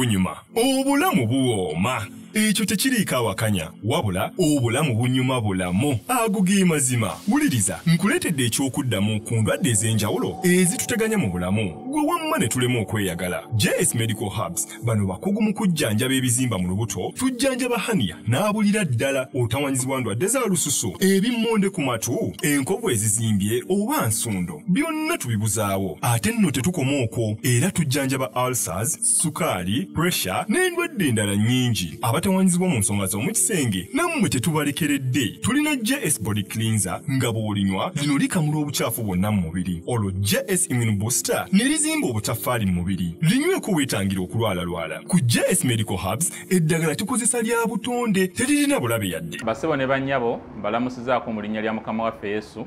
bunyuma, obulamu buwooma. Ekyo tekiriiko awakanya wabula obulamu bunyuma bulamu agugi mazima. Wuliriza nkuleetedde ekyokuddamu ku ndwadde ez'enjawulo ezituteganya mu bulamu gwe wamma ne tulema okweyagala. JS Medical Hubs bano bakugu mu kujjanjaba ebizimba mu lubuto, tujjanjaba hania n'abulira ddala otawanyizibwa ndwadde za lususu, ebimmonde ku matu, enkovu ezizimbye oba nsundo, byonna tubibuzaawo. Ate nno tetukoma okwo, era tujjanjaba ulcers, sukaali, pressure n'endwadde endala nnyingi. Abatawanyizibwa mu nsonga z'omukisenge nammwe tetubalekeredde. Tulina JS Body Cleanser nga bw'olinywa lino likamula obucaafu bwonna mu mubiri. Olwo JS Immune Booster ne lizimba obutaffaali mu mubiri. Linyweko weetangira okulwalalwala. Ku JS Medical Hubs eddagala tukozesa lya butonde teririna bulabe yadde. Basebo ne bannyabo balamusizaako mu linnya lya Mukama waffe Yesu.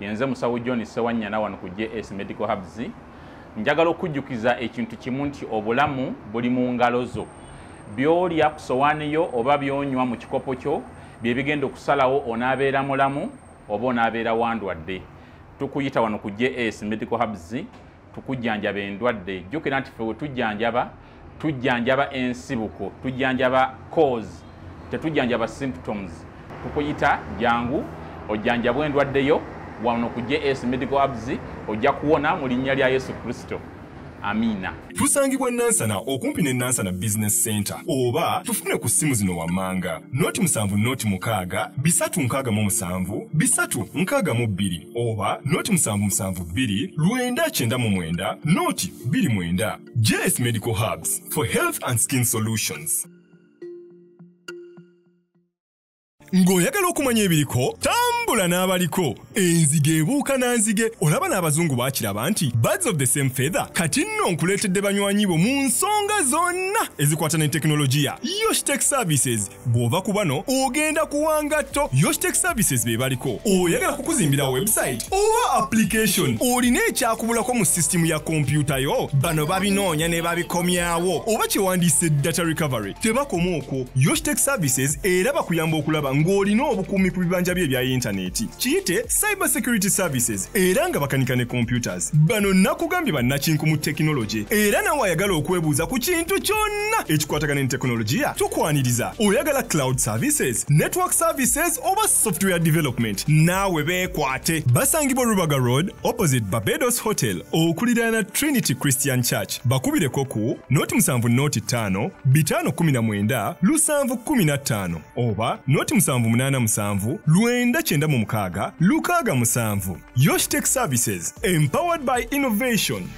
Yenze Musawo John Sewanyana wano ku JS Medical Hubs. Njagala okujjukiza ekintu kimu nti obulamu buli mu ngalo zo. Byolya ku sowaani yo oba byonywa mu kikopo kyo bye bigenda okusalawo onaabeera mulamu oba onaabeera wandwadde. Tukuyita wano ku JS Medical Hubs tukujjanjaba endwadde. Jjukira nti ffe tujjanjaba ensibuko, tujjanjaba cause, tetujjanjaba symptoms. Tukuyita jangu ojjanjabwa endwadde yo wano ku JS Medical Hubs ojja kuwona mu linnya lya Yesu Kristo. Amina. Tusangibwa Nansana okumpi ne Nansana Business Center oba tufune ku simu zino wammanga noti 7 bisatu nkaga mu 7 bisatu nkaga mu 2 oba noti 772 lwenda chenda mu mwenda noti 29. JS Medical Hubs for health and skin solutions. Ng'oyagala okumanya ebiriko tambula n'abaliko enzige ebuuka nanzige olaba n'abazungu baakiraba nti birds of the same feather kati nno nkuleetedde banywanyi bo mu nsonga zonna ezikwata ne tekinologiya. Yoshtech Services bw'ova ku bano ogenda kuwangatto. Yoshtech Services be baliko oyagala kukuzimbira website oba application olina ekyakubulako mu system ya kompyuta yo bano babinoonya ne babikomyawo oba kyewandiise data recovery tebakoma okwo. Yoshtech Services era bakuyamba okulaba ng'olina obukuumi ku bibanja bye ebya intaneti. Kiyite Cyber Security Services era nga bakanika ne computers. Bano nakugambye bannakinku mu tekinologi era nawe ayagala okwebuuza ku kintu kyonna ekikwatagana ne tekinologiya tukwaniriza. Oyagala cloud services, network services oba software development naawe beekwate. Basangibwa Rubaga Road opposite Barbados Hotel okuliraana Trinity Christian Church. Bakubireko ku noti 7 519 715 oba noti 787 996 667. Yoshtech Services, empowered by innovation.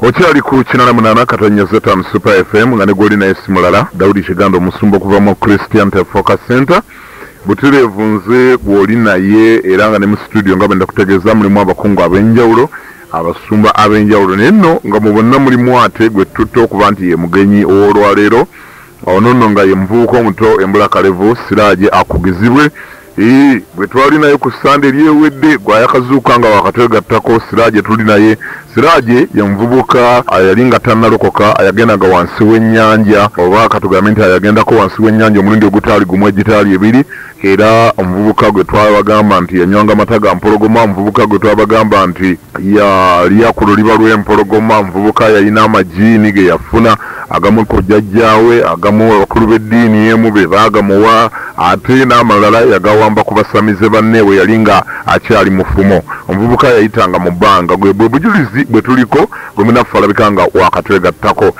Okyali ku 88 Katonnya Zetam Super FM nga ne goli na Simulala Daudi Kigando Musumba kuva mu Christian Focus Center. Butirevu nze gwoli naye era nga ne mu studio nga benda kutegeeza mulimu abakungu ab'enjawulo abasumba ab'enjawulo nenno nga mubonna mulimu ate gwe tutto okuba nti ye mugenyi olwaleero ono nga ye muvubuka omuto Embula Kalevu Siraaje akugizibwe bwe twali naye ku Sande lyewedde gwayakazuuka nga wakatwegattako Siraaje tuli naye. Siraaje ye muvubuka yali nga tannalokoka ayagendaga wansi w'ennyanja oba katugambe nti ayagendako wansi w'ennyanja omulundi ogutaali gumu egitaali ebiri era omuvubuka gwe twabagamba nti yanywanga amata ga mpologoma. Omuvubuka gwe twabagamba nti yali ku luliba lw'empologoma. Omuvubuka yalina amajiini ge yafuna agamu ko jjajjaawe agamu abakulu b'eddiini emu be baagamuwa ate n'amalala yagawamba ku basamize banne we yali nga akyali mufumo omuvubuka yayitanga mu bbanga gwe bujulizi bwe tuliko gwe munaffe alabika nga wakatwegattako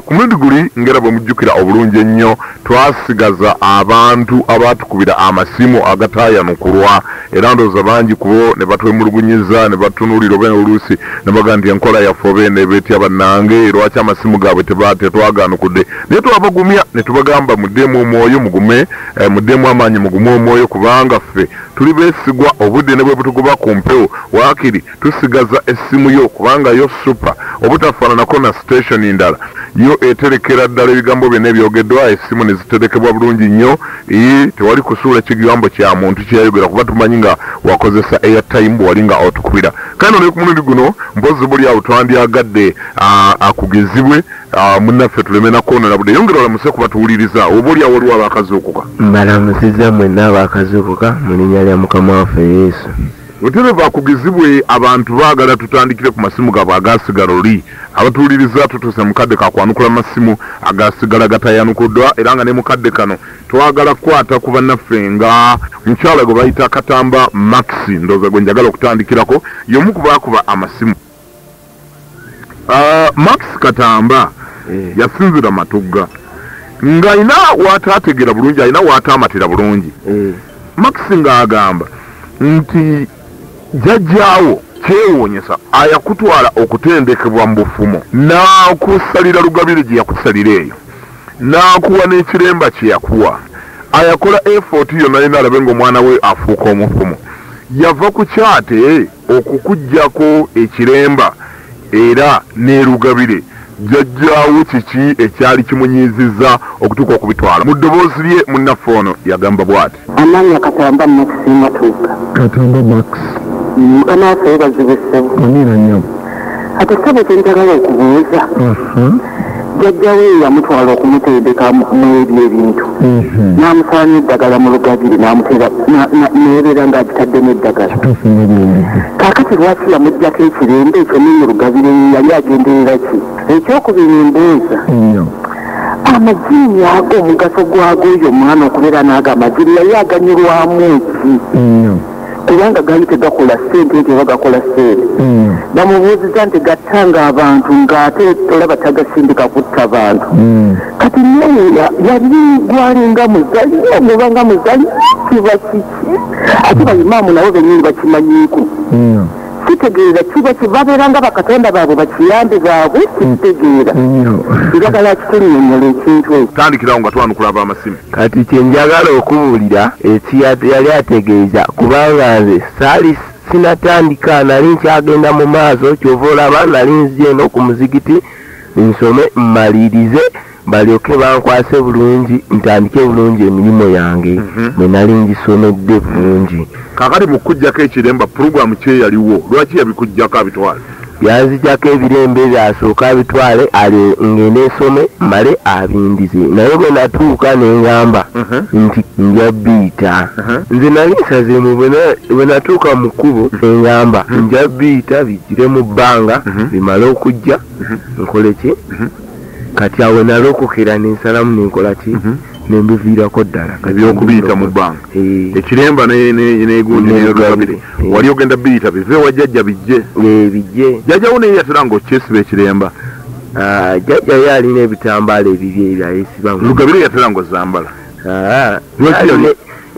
ku mulundi guli ngera bwe mujjukira obulungi ennyo twasigaza abantu abatukubira amasimu agataayanukulwa era ndowooza bangi kubo ne batwemulugunyiza ne batunuulira oba oluusi ne bagaa nti enkola yaffe oba ne beetya bannange lwaki amasimu gaabwe tetwaganukudde naye twabagumya ne tubagamba muddemu omwoyo mugume muddemu amaanyi mugume omwoyo kubanga ffe tuli beesigwa obudde ne bwe butugoba ku mpewo waakiri tusigaza essimu yo kubanga yo super obutafaananako na station ndala yo eterekera ddala ebigambo byonna ebyogeddwa essimu ne ziterekebwa bulungi nnyo tewali kusuula kigambo kya muntu kyeyayogera kuba tumanyi nga wakozesa airtime wali nga otukubira kandi ne ku mulundi guno mpozi buli awo twandyagadde akugezibwe munnaffe tuleme nakoona nabudde yongera olamuse kuba tuwuliriza oba oli awo waliwo abaakazuukuka mbalamusizza mwenna abaakazuukuka mu linnya lya mukama waffe yesu wetereva akugezibwe abantu baagala tutandikire ku masimu gaabwe agaasigala oli abatuwuliriza tutuuse mukadde kakwanukula masimu agaasigala gatayanukuddwa era nga ne mukadde kano twagala kukwata ku bannaffe nga mukyala gwe bayita Katamba Maxi ndowooza gwe njagala okutandikirako y'omu ku baakuba amasimu Max Katamba yasinzira matugga ng'alina waataategeera bulungi alina waataamatira bulungi Max ng'agamba nti jjajjaawo kyewuunyisa ayakutwala okutendekebwa mu bufumo n'akusalira lugabire gye yakusalira eyo n'akuwa n'ekiremba kye yakuwa ayakola effort yonna yonna alabe ng'omwana we afuuka omufumo yava ku kyate okukuggyako ekiremba era n'erugabire jjajjaawo kiki ekyali kimunyizizza okutuuka okubitwala mu ddoboozi lye munnaffe ono yagamba bw'ati amannya Katamba Maxi Matuuka Katamba Max mukama waffe yeebazibwe ssebo oniira nnyo ate ssebo kye njagala okubuuza jjajjawe yamutwala okumutendeka mwebyo ebintu n'amusaanya eddagala mu lugabire neebeera ng'agitaddemu eddagala kaakati lwaki yamuggyako ekirembe ekyo ne mu lugabire yali agenderera ki ekyokubiri embuuza amajiini ago omugaso gwago oyo omwana okubeera n'ago amajiini yali aganyulwamu ki kubanga gali tegakola ssente nti oba gakola ssente bamubuuziza nti gattanga abantu ng'ate olaba tagasindika kutta bantu kati naye yali gwalinga muzalyo mubanga muzalyo kiba kiki ate bayimaamu nabo bennyini bakimanyiiko kitegeera kiba kibabeeranga bakatonda baabwe bakiyambe baabwe kitegeera njagala kitunnyonnyola ekintu ekyo tandikirawo nga twanukula ab'amasimu kati kye njagala okubuulira yali ategeeza kubanga nze saali sinatandika nali nkyagenda mu maaso kyova olaba nali nzije eno ku muzigiti nsome mmalirize balyoke bankwase bulungi ntandike bulungi emirimu yange mwe nali ngisomedde bulungi kaakati mu kukuggyako ekiremba puroguramu kye yaliwo lwaki yabikuggyako abitwale yanzijjako ebirembe byasooka abitwale ale ngende nsome male abindize naye bwe natuuka nengamba nti nja biyita nze nali nsazeemu bwe natuuka mu kkubo nengamba nja biyita bijjire mu bbanga bimale okujja nkole ki kati awo nalokokera nensalamu nenkola ki nembiviirako ddala ebyokubiyita mu bbanga ekiremba negundi nerugabire wali ogenda biyita bive wa jjajja bijje bijje jjajjawo naye yatera nga okyesiba ekiremba jjajja ye alina ebitambaala ebibye byayesiba lugabire yatera nga ozambala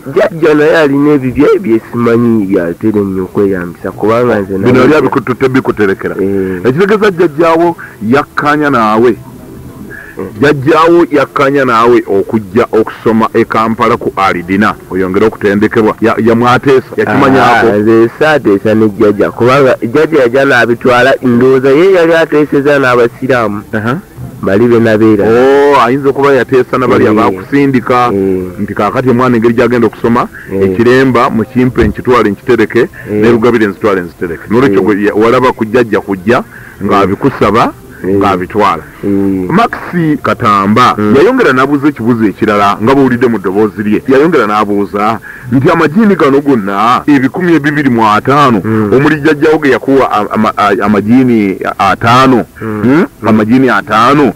jjajja naye alina ebibye byesimanyi byatere nnyo okweyambisa kubanga nze bino yali abikututte bikuterekera ekitegeeza jjajjaawo yakkaanya naawe jjajjaawo yakkaanya naawe okujja okusoma e Kampala ku Alidina oyongere okutendekebwa yamwateesa yakimanyako nze saateesa ne jjajja kubanga jjajja yajja n'abitwala ndowooza ye yali ateeseza n'abasiraamu bali be nabeera ayinza okuba yateesa nabali abakusindika nti kaakati omwana engeri gyagenda okusoma ekiremba mukimpe nkitwale nkitereke nerugabire nzitwale nzitereke nolwekyo walaba ku jjajja kujja ng'abikusaba ng'abitwala. Maxi Katamba yayongera n'abuuza ekibuuzo ekirala nga bw'owulidde mu ddoboozi lye. Yayongera n'abuuza nti amajiini gano gonna 225 omuli jjajjawo ge yakuwa amajiini 5 amajiini 5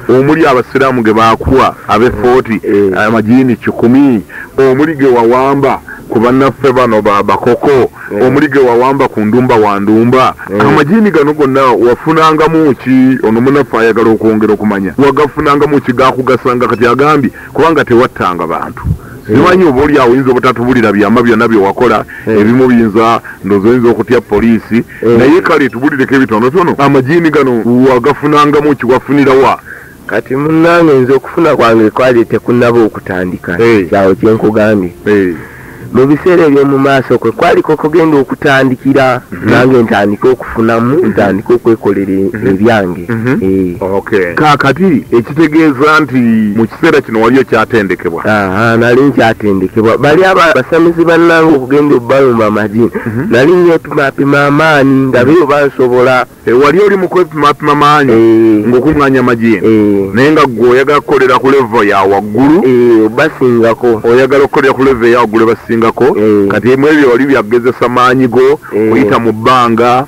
omuli abasiraamu ge baakuwa abe 40 amajiini 10 omuli ge wawamba ku bannaffe bano bakoko omuli ge wawamba ku ndumba wa ndumba amajiini gano gonna wafunangamu ki ono munaffe ayagala okwongera okumanya wagafunangamu ki gakugasanga kati agambye kubanga tewattanga bantu simanyi oba oli awo oyinza obutatubulira byama byonna bye wakola ebimu biyinza ndowooza oyinza okutya poliisi naye kale tubulireko ebitonotono amajiini gano wagafunangamu ki wafunirawa kati munnange nze okufuna kwange kwali tekunnaba okutandika kyawo kyenkugambye mu biseera eby'omu maaso kwe kwaliko kugenda okutandikira nange ntandika okufunamu ntandika okwekolera ebyange kaakati ekitegeeza nti mu kiseera kino waliyo kyatendekebwa nali nkyatendekebwa bali abasamizi bannange okugenda obbalumba amajiini nali nyepimapima amaanyi ndabeyo bansobola wali oli mu kwepimapima amaanyi ng'okuŋŋanya amajiini naye nga ggwe oyagala kukolera ku levo ya waggulu basingako oyagala okukolera ku levo ya waggulu basinga kati emu ebyo wali byagezesa maanyi go kuyita mu bbanga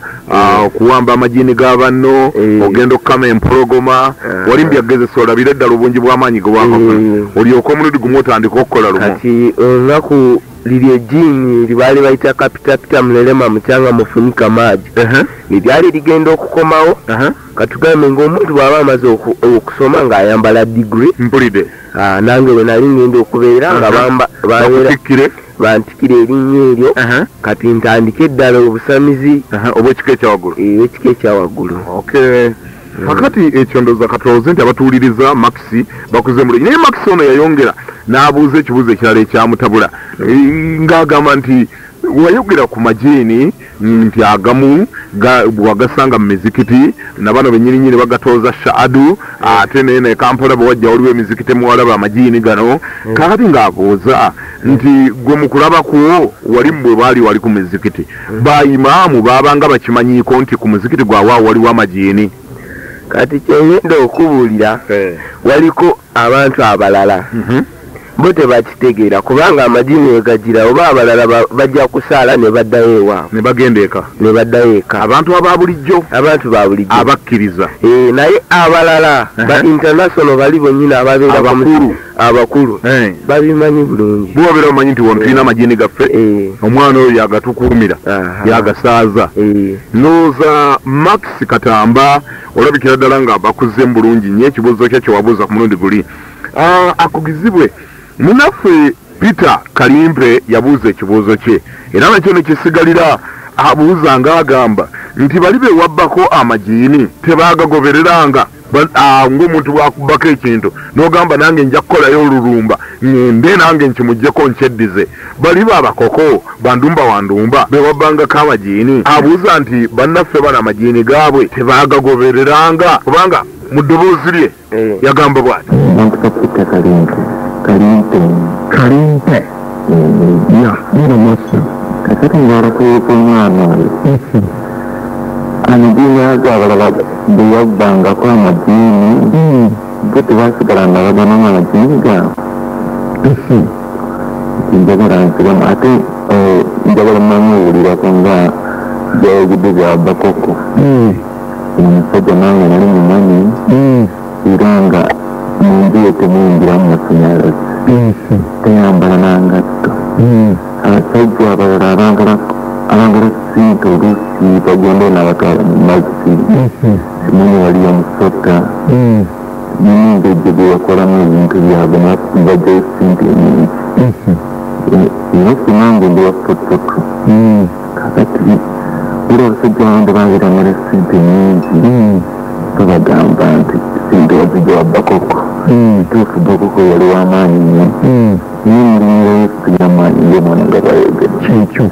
okuwamba amajiini g'abanno ogenda okukama empologoma wali byagezesa olabire eddala obungi bw'amaanyi ge bwakafuna olyoka omulundi gumu otandika okukola lumu kati olunaku liri ejiini libaali bayita kapitapita mulelema mukyanga mufunika maagi libyali ligenda okukomawo katugambe ng'omuntu bw'aba amaze okusoma ng'ayambala digiri mpulidde nange bwe nali ngenda okubeera nga bantikira erinnya eryo kati ntandika eddala obusamizi obw'ekika ekyawaggulu ekika ekyawaggulu kakati ekyo ndowooza katooze nti abatuwuliriza Maxi bakuze mulungi naye Maxi ono yayongera n'abuuza ekibuuzo ekirala ekyamutabula ng'agamba nti wayogera ku majiini nti agamu bwagasanga mu mizikiti nabano bennyininyini bagatooza shaadu ate naye Kampala bwe wajja waliwo emizikiti muwalaba amajiini gano kakati ng'abuuza nti gwe mu kulaba kwo wali bwe baali wali ku mizikiti bayimaamu baabanga bakimanyiiko nti ku muzikiti gwawaawo waliwo amajiini kati kyengenda okubuulira waliko abantu abalala bo tebakitegeera kubanga amajiini wegagira oba abalala bajja kusaala ne baddayo ewaabwe ne baddayo eka abantu abantu ba bulijjo abakkiriza naye abalala ba international bali bonnyina ababeera abakulu babimanyi bulungi bobeera bamanyi nti wano tulina amajiini gaffe omwana oyo yagatukuumira yagasaaza ndowooza Maxi Katamba olabikira ddala nga bakuzemu bulungi nnyo ekibuuzo kye kyewabuuza ku mulundi guli akugizibwe munaffe Peter Kalimpe yabuuza ekibuuzo kye era nakyo ne kisigalira abuuza ng'agamba nti bali bewabbako amajiini tebaagagobereranga ng'omuntu bw'akubbako ekintu n'ogamba nange nja kukolayo olulumba ngende nange nkimuggyeko nkyeddize bali baabakoko bandumba wandumba bewabbangako amajiini abuuza nti bannaffe bano amajiini gaabwe tebaagagobereranga kubanga mu ddoboozi lye yagamba bw'ati Kalimpe nino mosi kakati ngara kuyuka omwana oyo amajiini ago abalala beyabbangako amajiini bo tebasigala nga baganamu amajiini gaabwe njagala nsiramu ate njagala mmanyi owulirako nga byayogedde byabbakoko omusajja nange nali mumanyi era nga munju ye temuyingiramu masanyalazi teyambala nangatto abasajja abalala abangala sente oluusi bagenda nabatwala mu mazzi simanyi waliyo musota ningejje bwe bakolamu ebintu byabwe bajjayo sente nyingi era sinange ndi wafototo kakati era abasajja abandi bangiramala sente nyingi tubagamba nti sente wazijja wabbakoko tuufu bakoko yali w'amaanyi nnyo naye mulimu yesu y'amaanyi ng'omwana nga bayogedde kyekyo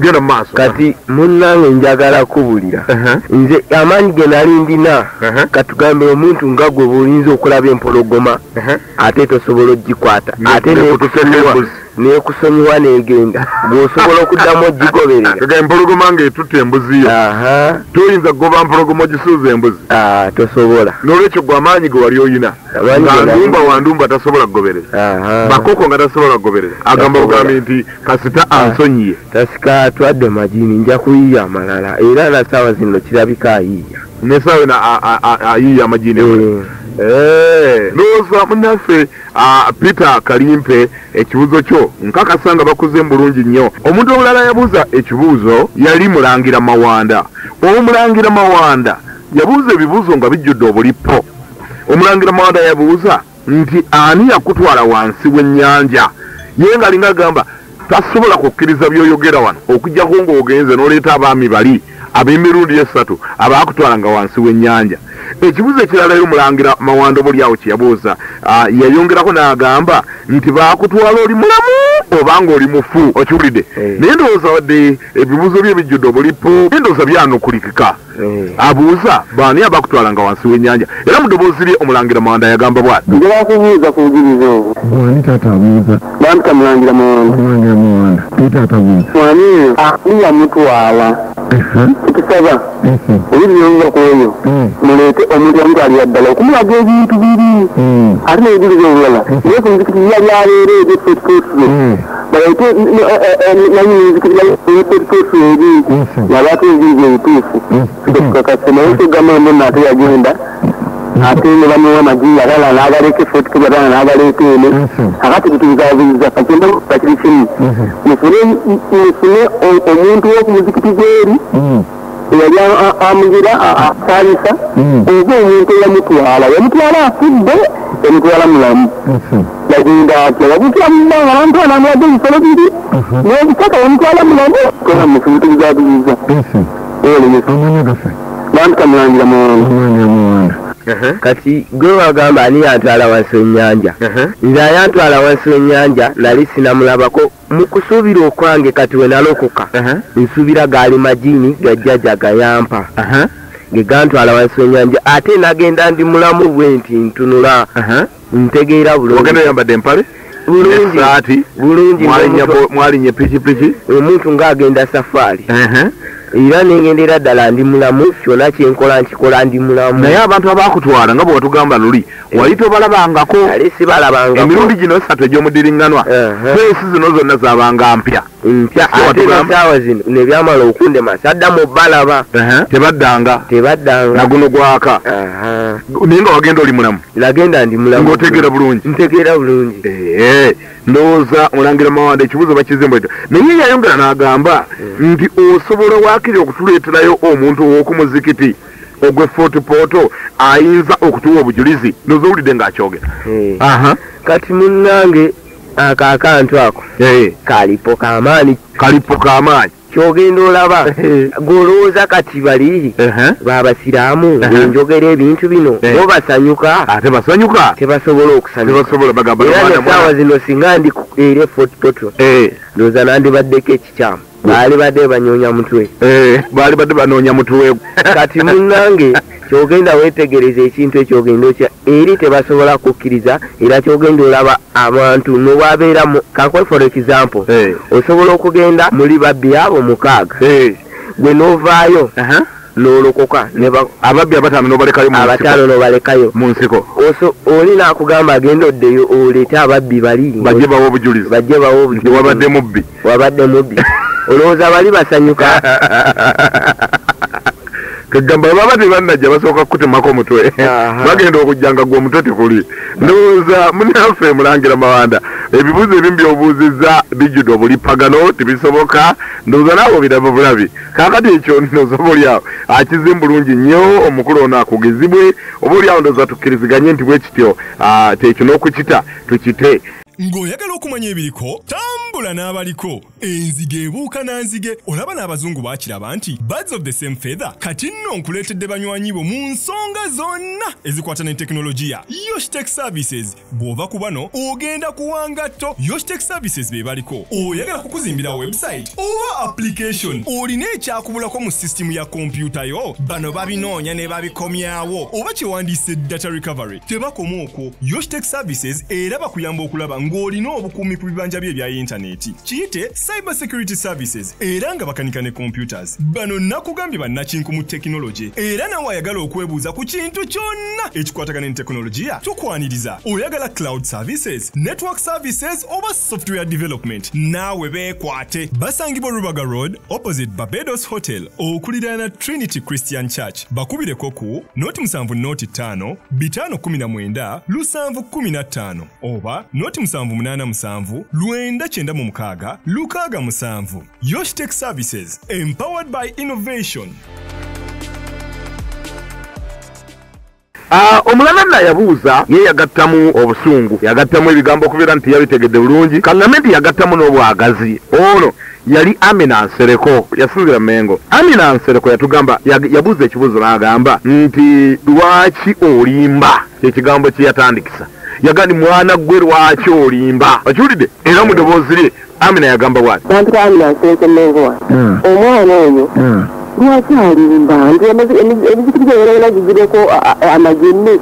genda maaso kati munnange njagala kubulira nze amaanyi ge nali ndina katugambe omuntu nga gwe bw'oyinza okulaba empologoma ate tosobola ogikwata ate nekusonyiwa negenda bw'osobola okuddamu ogigoberera kega empologoma ng'etutte embuziyo toyinza kugoba mpologoma ogisuuza embuzi tosobola n'olwekyo gwe amaanyi ge wali oyina nga ndumba wandumba tasobola kugoberera bakoko nga tasobola kugoberera agamba bugambi nti kasita ansonyiye tasika atwadde majini nja kuyiya amalala era na saawa zino kirabika ayiya nesaawe ayiya amajini ndowooza munnaffe Peter Kalimpe ekibuuzo kyo nkakasa nga bakuze bulungi nnyo. Omuntu omulala yabuuza ekibuuzo yali Mulangira Mawanda. Omulangira Mawanda yabuuza ebibuuzo nga bijjudde obulipo. Omulangira Mawanda yabuuza nti ani yakutwala wansi w'ennyanja ye nga alinga agamba tasobola kukkiriza by'oyogera wano okujjako ng'ogenze n'oleeta abaami bali ab'emirundi esatu abaakutwalanga wansi w'ennyanja. Ekibuuzo ekirala Omulangira Mawanda buli awo kye yabuuza yayongerako n'agamba nti baakutwala oli mulamu obanga oli mufu okiwulidde. Naye ndowooza wadde ebibuuzo bye bijjudde obulipo ndowooza byanukulikika. Abuuza baani abakutwalanga wansi w'ennyanja era mu ddoboozi lye Omulangira Mawanda yagamba bw'ati. Ngebakubuuza ku bugiriza obwo. Mwani taata abuuza. Bampa Mulangira Mawanda. Mulangira Mawanda. Taata abuuza. Mwani ani yamutwala. Tukisaba. Ebiriyonga ku eyo. Muleete omuntu yamutwalira ddala okumulaga ebintu biri. Ate n'ebigiriza obulala. Naye ku nzikiti yali abeera eby'effetutuutulo. Baleete naye n'enzikiti yali eby'effetutuutulo eri. Yabaako ebigiriza ebituufu. Tukakase naye tugamba mbona ate yagenda. Ate ne bamuwa amagi abalala n'abaleeka effetutuulo abalala n'abaleeka eno. Akati tutuzaabiriza kakenda kakiri kimu. Mufune omuntu w'oku muzikiti gw'eri. Yali amugira asaalisa oba omuntu yamutwala afudde yamutwala mulamu yagenda atya yabutya mubanga bamutwala amuwadde ebisolo biri n'ebitaka yamutwala mulamu kola mufuutuzabiriza bamputa Mulangira Mawanda. Kati gwe wagamba ani yantwala wansi w'ennyanja nze ayantwala wansi w'ennyanja nali sinamulabako mu kusuubira okwange kati we nalokoka nsuubira gaali majini gajjaja gayampa ge gantwala wansi w'ennyanja ate nagenda ndi mulamu bwe nti ntunula ntegeera bulungi yambadde empale bulungi mwalinye pikipiki omuntu ng'agenda safaari era nengendera ddala ndi mulamu kyonna kyenkola nkikola ndi mulamu. Naye abantu abaakutwala nga bwe watugamba luli wali tobalabangako emirundi gino esatu egy'omudiringanwa feesi zino zonna zaabanga mpya ate nasaawa zino nebyamala okundema saddamu balaba tebaddanga na guno gwaka naye nga wagenda oli mulamu nagenda ndi mulamu ng'otegeera bulungi ntegeera bulungi ndowooza Mulangira Mawanda ekibuuzo bakizembo ekyo naye yayongera n'agamba nti osobola waakiri okutuleeterayo omuntu ow'oku muzikiti ogwe Fort Portal ayinza okutuwa obujulizi nozowulidde ng'akyogera kati munnange akakantu ako kalipo k'amaanyi kyogenda olaba golowooza kati bali babasiraamu enjogera ebintu bino bo basanyuka ate basanyuka tebasobola okusanyuka era nesaawa zino singa ndi era Fort Portal ndowooza nandibaddeko ekikyamu baali badde banoonya mutwe kati munnange kyogenda weetegereza ekintu ekyogenda otya eri tebasobola kukkiriza era kyogenda olaba abantu nobwabeeramu kakwe for example osobola okugenda muli babbi abo 6 gwe novaayo n'olokoka ababbi abataano nobalekayo mu nsiko oli naakugamba agenda oddeyo oleete ababbi bali bajje bawa obujulizi wabadde mubbi olowooza bali basanyuka kagamba baba tebannajja basooka kukutemako omutwe bagenda okujjanga gwe omutwe tekuli. Ndowooza munnaffe Mulangira Mawanda ebibuuzo ebimu by'obuuzizza bijjudde obulipagano tebisoboka ndowooza naawe biraba bulabi kaakati ekyo ndowooza obaolyawo akize bulungi nnyo omukulu ono akugezibwe obaolyawo ndowooza tukkiriziganye nti bwe kityo tekyo n'okukita tukite. Ng'oyagala okumanya ebiriko tambula n'abaliko enzige ebuuka na nzige olaba n'abazungu baakiraba nti birds of the same feather kati nno nkuleetedde banywanyi bo mu nsonga zonna ezikwata ne tekinologiya. Yoshtech Services bw'ova ku bano ogenda kuwangatto. Yoshtech Services be baliko oyagala kukuzimbira website oba application olina ekyakubulako mu sisitimu ya kompyuta yo bano babinoonya ne babikomyawo oba kyewandiise data recovery tebakoma okwo. Yoshtech Services era bakuyamba okulaba ng'olina obukuumi ku bibanja bye ebya intaneti. Kiyite Cyber Security Services era nga bakanika ne computers. Bano nakugambye bannakinku mu tekinologi era nawe ayagala okwebuuza ku kintu kyonna ekikwatagana ne tekinologiya tukwaniriza. Oyagala cloud services, network services oba software development, naawe beekwate. Basangibwa Rubaga Road opposite Barbados Hotel okuliraana Trinity Christian Church. Bakubireko ku noti 7 noti 5 519 715 oba noti 787 996 667. Yosh Tech Services, empowered by innovation. Omulala yabuuza ye yagattamu obusungu, yagattamu ebigambo okubeera nti yabitegedde bulungi, kaŋŋamye nti yagattamu n'obwagazi. Ono yali Amina Nsereko, yasinzira Mengo. Amina Nsereko yatugamba, yabuuza ekibuuzo n'agamba nti lwaki olimba, ekigambo kye yatandikisa. Yagani mwana gwe lwaki olimba. Okiwulidde? Era mu ddoboozi lye Amina yagamba bw'ati. Bantu Amina Nsereko Mengo. Omwana oyo lwaki alimba nti emizikiti gye nagigireko amagini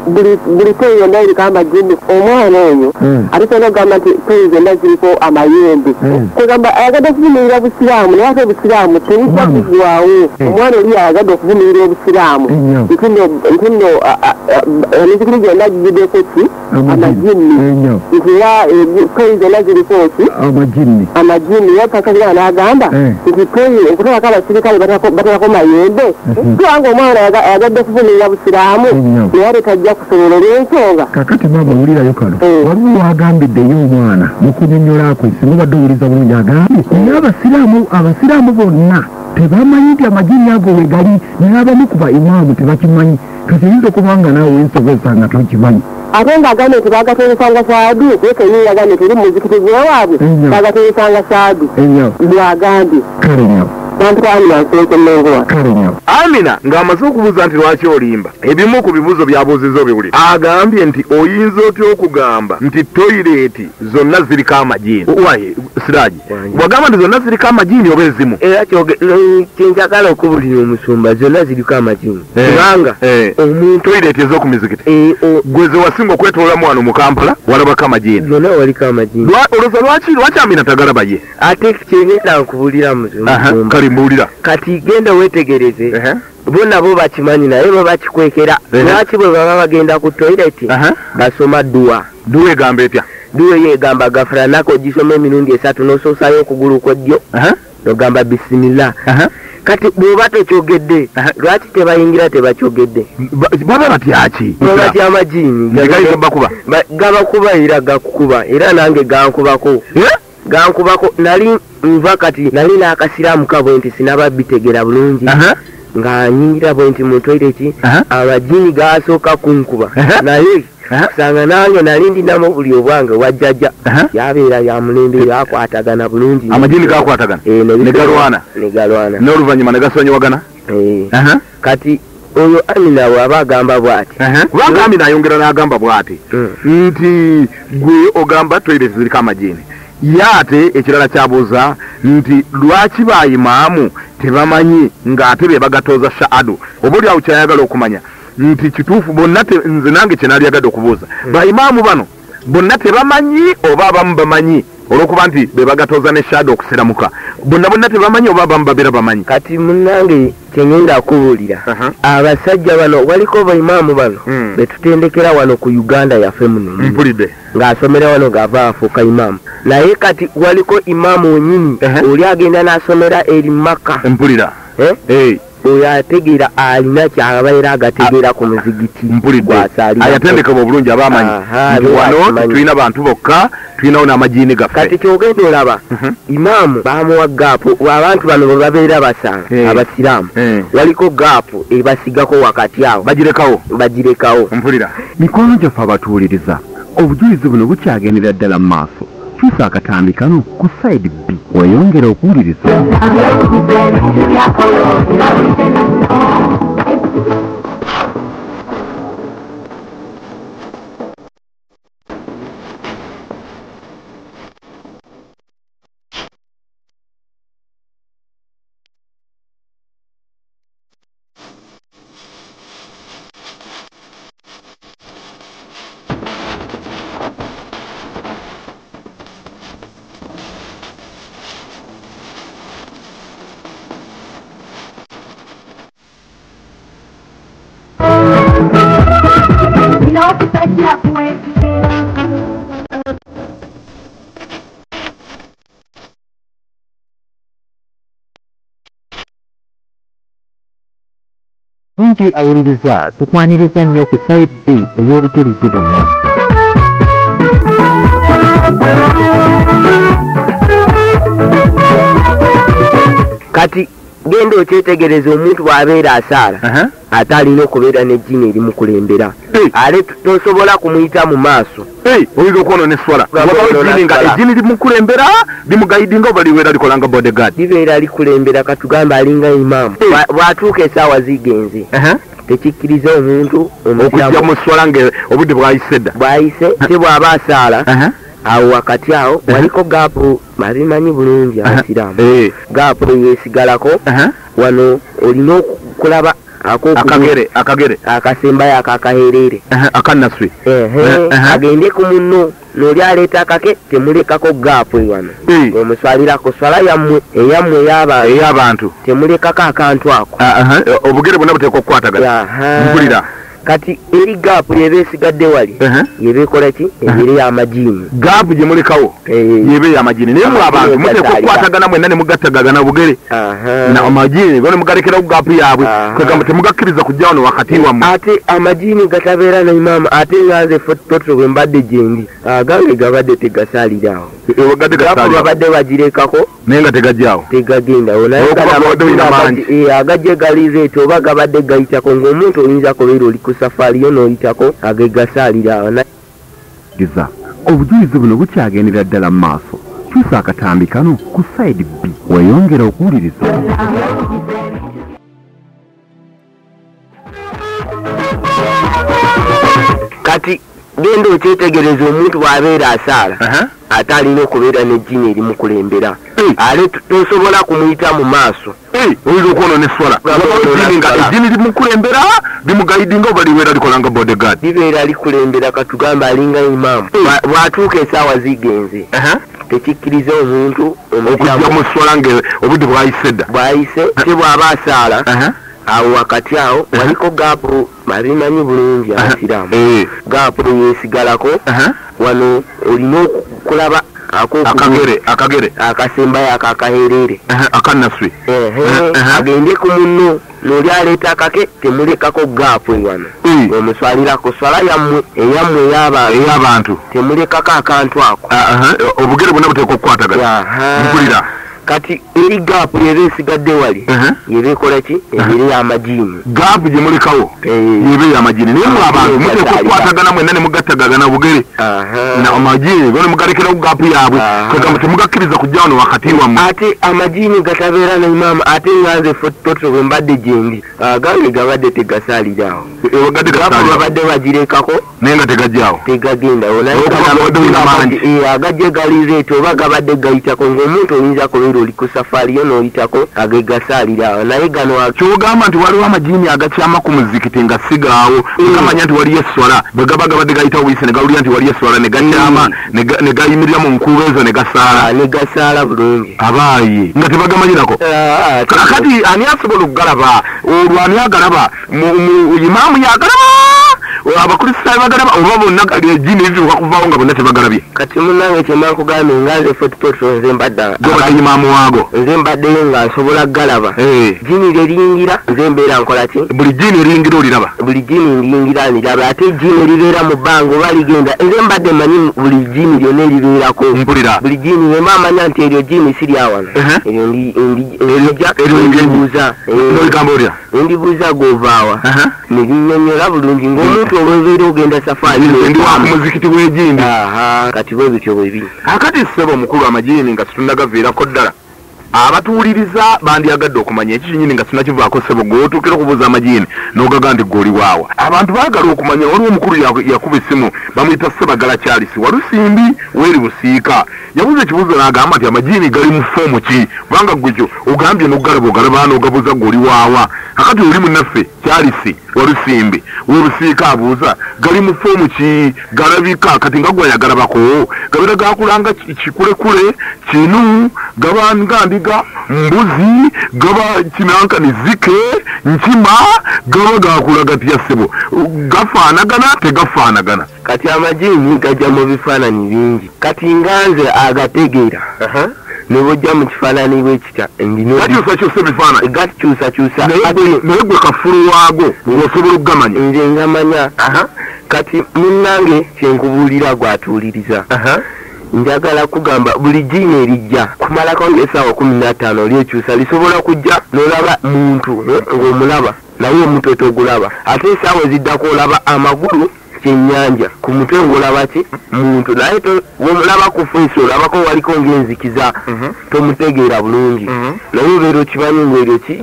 buli peyi yonna eriko amagini. Omwana oyo ate tolina okugamba nti peyi zonna ziriko amayembe. Kugamba ayagadde okuvumirira obusiraamu naye ate obusiraamu tebukyakugwawo. Omwana oli ayagadde okuvumirira obusiraamu nti nno emizikiti gyonna gigiddeko ki amagini nti era peyi zonna ziriko ki amagini. Ye pakabira n'agamba nti peyi okutwalako abasirikale batalako mayembe. Kubanga omwana ayagadde okuvumirira obusiraamu naye ate tajja kusobola olw'ensonga. Kakati maama owulirayo kano waliwo wagambiddeyo omwana mu kunyonnyola kwe simubadde owuliza bulungi agambye naye abasiraamu bonna tebamanyi nti amagini ago we gali naye abamu ku baimaamu tebakimanyi. Kati oyinza okubanga naawe wensobeza nga tokimanyi. Ate ng'agambye nti bagateresanga saadu naye kenyini yagambye nti eri mu muzikiti gwewaabwe bagateresanga saadu bwagambye. Kale nyawo bantu Amina Nsereko Mengo. Kale nyawo Amina ng'amaze okubuuza nti lwaki olimba, ebimu ku bibuuzo byabuuzizza obiwulire. Agambye nti oyinza otya okugamba nti toyireeti zonna ziriko amagini. Waye Siraaji wagamba nti zonna ziriko amagini oba ezimu? Era kyenjagala okubulira omusumba zonna ziriko amagini kubanga omuntu toyireeti ez'okumizikiti gwe ze wasinga okwetoolamu wano mu Kampala walabako amagini zonna waliko amagini. Olowooza lwaki Amina tagalaba ye? Ate kyengenda nkubulira musumba kale mbuulira kati genda wetegereze bonna bo bakimanyi naye bo bakikwekera. Lwaki bwe baba bagenda ku toileti basoma dduwa egamba etya? Dduwa yegamba gafula nako gisoma emirundi 3 n'osoosayo okugulu kwo ddyo n'ogamba bisimillah. Kati bw'oba tokyogedde lwaki tebayingira tebakyogedde? Baba batyaki? Baba batya amagini gabakuba era gakukuba era nange gankubako. Nali nva kati nali n'akasiraamu kabwe nti sinaba bitegera bulungi nga nyingira bwe nti mu toileti amagini gasooka kunkuba naye kusanga nange nali ndinamu buli obwange wajjajja yabeera ya mulembe yakwatagana bulungi. Amagini gakwatagana ne galwana n'oluvannyuma ne gasonyiwagana. Kati oyo Amina bw'aba agamba bw'ati kubanga Amina ayongera n'agamba bw'ati nti gwe ogamba toileti ziriko amagini. Yate ekirala kyabuuza nti lwaki bayimaamu tebamanyi ng'ate be bagatooza shaadu. Oba oli awo kyayagala okumanya nti kituufu bonna nze nange kye naali yagadde okubuuza bayimaamu bano bonna tebamanyi oba abamu bamanyi olw'okuba nti be bagatooza ne shaadu okusiramuka bonna tebamanyi oba abamu babeera bamanyi. Kati munnange kyengenda kubuulira abasajja bano waliko bayimaamu bano betutendekera wano ku Uganda yaffe muno mpulidde ng'asomera wano ng'ava afuuka imaamu naye kati waliko imaamu wenyini oli agenda n'asomera eri Makka mpulira oyo ategeera alina kyabaera agategeera ku muzigiti ayatendekebwa obulungi aba amanyi nti wano tulina bantu bokka tulinawo n'amagini gaffe. Kati kyogenda olaba imaamu bamuwa gaapu abantu bano bwe babeera basanga abasiraamu waliko gaapu ebasigako wakati awo bagirekawo. Mpulira mikono gyaffe abatuwuliriza obujulizi buno bukyagendera ddala mu maaso. Kyusa akatambi kano ku side B weyongera okuwuliriza. Nti awuliriza tukwaniriza nnyo ku sayidi ey'obujulizi bonna. Kati genda okyetegereza omuntu bw'abeera asaala ate alina okubeera n'ejjini erimukulembera ale tosobola kumuyita mu maaso oyinza okwonoona eswala nga ejjini limukulembera limugayidinga oba libeera likolanga bodyguard libeera likulembera katugamba alinga imaamu bw'atuuka essaawa zigenze tekikkiriza omuntu okujja mu swala nga obudde bwayise dda bwayise te bw'aba asaala awo wakati awo waliko gaapu babimanyi bulungi abasiraamu gaapu yeesigalako wano olina okulaba akagere akasembayo akakaherere akannaswe agende ku munno n'oli aleeta akake temulekako gaapu wano omuswalirako swala yammwe eyammwe ey'abantu temulekako akantu ako obugere bwonna buteekwa okukwatagana mpulira kati eri gaapu yeba esigadde wali yeba ekola ki ebeere y'amajiini gaapu gye mulekawo yeba ey'amajiini naye mwe abantu muteekwa okukwatagana mwenna ne mugattagagana bugere amajiini go ne mugalekerawo gaapu yaabwe kwegamba temugakkiriza kujja wano wakati wammwe ate amajiini gatabeera naimaama ate nganze fototo bwe mbadde gyendi agange gabadde tegasaaliraawo gaapu babadde bagirekako naye nga tegajjaawo tegagendawo naye agajje galireeta oba gabadde gayitako ng'omuntu oyinza kubeera oli ku safari yo n'oyitako agegasaaliraawo giza obujulizi buno bukyagendera ddala mu maaso kyusa akatambi kano ku side B weyongera okuwuliriza kati genda okyetegereza omuntu bw'abeera asaala ate alina okubeera n'ejjini erimukulembera ale tosobola kumuyita mu maaso oyinza okwonoona eswala nga ejjini limukulembera limugayidinga oba libeera likolanga bodyguard libeera likulembera katugamba alinga imaamu bw'atuuka essaawa zigenze tekikkiriza omuntu okujja mu swala nga obudde bwayise dda bwayise te bw'aba asaala awo wakati awo waliko gaapu babimanyi bulungi abasiraamu gaapu yeesigalako wano olina okulaba akagere akasembayo akakaherere akannaswe agende ku munno n'oli aleeta akake temulekako gaapu wano omuswalirako swala yammwe eyammwe ey'abantu temulekako akantu ako obugere bwonna buteekwa okukwatagana mpulira kati eri gaapu yeba esigadde wali yeba ekola ki ebeere y'amajiini gaapu gye mulekawo yeba ey'amajiini naye mwe abantu muteekwa okukwatagana mwenna ne mugattagagana bugere amajiini go ne mugalekerawo gaapu yaabwe kwegamba temugakkiriza kujja wano wakati wammwe ate amajiini gatabeera naimaama ate nganze fototo bwe mbadde gyendi agange gabadde tegasaaliraawo gaapu babadde bagirekako naye nga tegajjaawo tegagendawo naye agajje galireeta oba gabadde gayitako ng'omuntu oyinza kubeera oli ku safari yo n'oyitako agegasaaliraawo naye gano kyogamba nti waliwo amajiini agakyama ku muzikiti nga sigaawo gamanya nti waliyo eswala bwe gaba gabadde gayitawo buyise ne gawulira nti waliyo eswala ne gakyama ne gayimirira mu nkuubo ezo ne gasaala bulungi abaayi nga tebagamanyirako kakati ani asobola okugalaba olwo ani agalaba imaamu yagalaba abakristaayo bagalaba oba bonna ejjini lizuuka kuvaawo nga bonna tebagalabye kati munnange kyemankugambye nganze fotopoto nze mbadde imaamu waago nze mbaddeyo nga nsobola galaba jjini lyeringira nze mbeera nkola ki buli jjini eringira oliraba buli jjini ndiyingira niraba ate ejjini libeera mu bbanga oba ligenda nze mbadde manyi buli jjini lyonna eribeerako mpulira buli jjini wema amanya nti eryo jjini siryawano eryo ndibuuza noligamba olya ndibuuza govaawa nebinyonyola bulungi ng'omuntu olwebeera ogenda safaari ndi wa ku muzikiti w'ejjindi kati bwe bityo bwebi akati ssebo omukulu amajiini nga situnnagaviirako ddala abatuwuliriza bandyagadde okumanya ekyo kinyini nga sinakivaako ssebo gweotuukira okubuuza amajiini n'ogaga nti gwe oli waawa abantu baagala okumanya waliwo omukulu yakuba essimu bamuyita Sebagala Charles Walusimbi weri Busiika yabuuza ekibuuzo n'agamba nti amajiini gali mu foomu ki kubanga gwe kyo ogambye n'ogalaba n'ogabuuza gwe oli waawa akati oli munnaffe Charles walusimbi wolusiika abuuza gali mu foomu ki galabika kati nga gwayagala gabera gakulanga kikulekule kinu gaba nga ndiga mbuzi gaba kinankani zike nkima gaba gakula gatya ssebo gafaanagana tegafaanagana kati amajini gajja mu bifaananyi bingi kati nganze agategeera nebojja mu kifaananyi bwekitya gakyusakyusa ebifaananyi gakyusakyusa naye gwe kafulu waago osobola okugamanya nze ngamanya kati munnange kyenkubuulira gwatuuliriza njagala kugamba buli jiini erijja kumalako ng'essaawa 15 lyekyusa lisobola kujja n'olaba muntu ng'omulaba naye omuntu togulaba ate essaawa eziddako olaba amagulu kyennyanja ku mutwe ng'olaba ki muntu naye womulaba ku feesi olabako waliko ng'enzikiza tomutegeera bulungi naye obeera okimanyi ng'eryo ki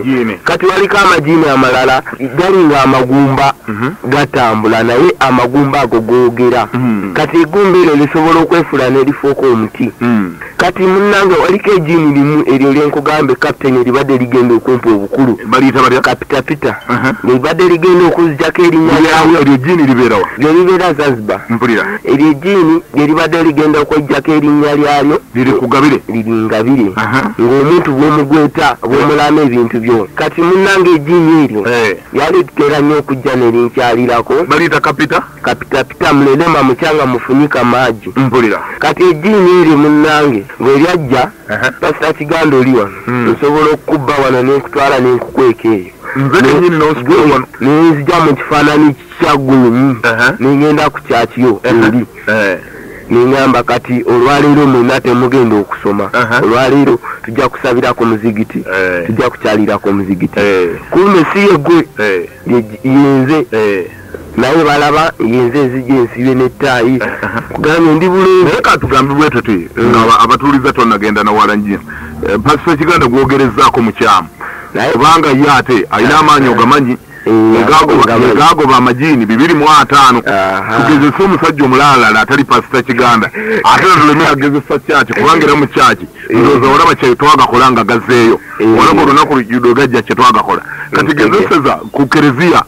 jiini kati waliko amajiini amalala gali ng'amagumba gatambula naye amagumba ago googera kati eggumba eryo lisobola okwefuula n'erifuuka omuti kati munnange waliko ejiini limu eryo lyenkugambe kapiteni eribadde ligenda okumpa obukulu baliyita batya kapitapita eribadde ligenda okuzijjako erinnya lyawo eryo jiini libeerawa lyolibeera Zanzibar mpulira eryo jiini lyeribadde ligenda okwejjako erinnya lyalyo liri kugabire liri ngabire ng'omuntu bw'omugweta bw'omulama ebintu byo kati munnange ejiini eryo yali tutera nnyo okujja nerinkyalirako baliyita kapitapita mulelema mukyanga mufunyika maaji mpulira kati ejiini eryo munnange ng'eryajja pasita kiganda oli wano nsobola okukubba wano nenkutwala nenkukweka eyo nze kenyini n'ositula wano nenzija mu kifaananyi kyaggulumu nengenda ku kyakyo eri neŋŋamba kati olwaleero mwena temugenda okusoma olwaleero tujja kusabira ku muzigiti tujja kukyalira ku muzigiti kume si yegwe yenze naye balaba yenze ezijja ensibe n'ettaayi kugambye ndi bulungi naye katugambe bwe tuti nga abatuuliza tonnagenda nawala nnyo pasita kiganda gwogerezaako mukyamu kubanga ye ate alina amaanyi ogamanyi gagoba amajiini 250 tugezesa omusajja omulaalala atali pasita kiganda ate natuleme agezesa kyaki kubanga era mu kyaki ndowooza olaba kyetwagakola nga gazeeyo olaba olunaku lujuddo gajja kyetwagakola kati gezeseza ku kereziya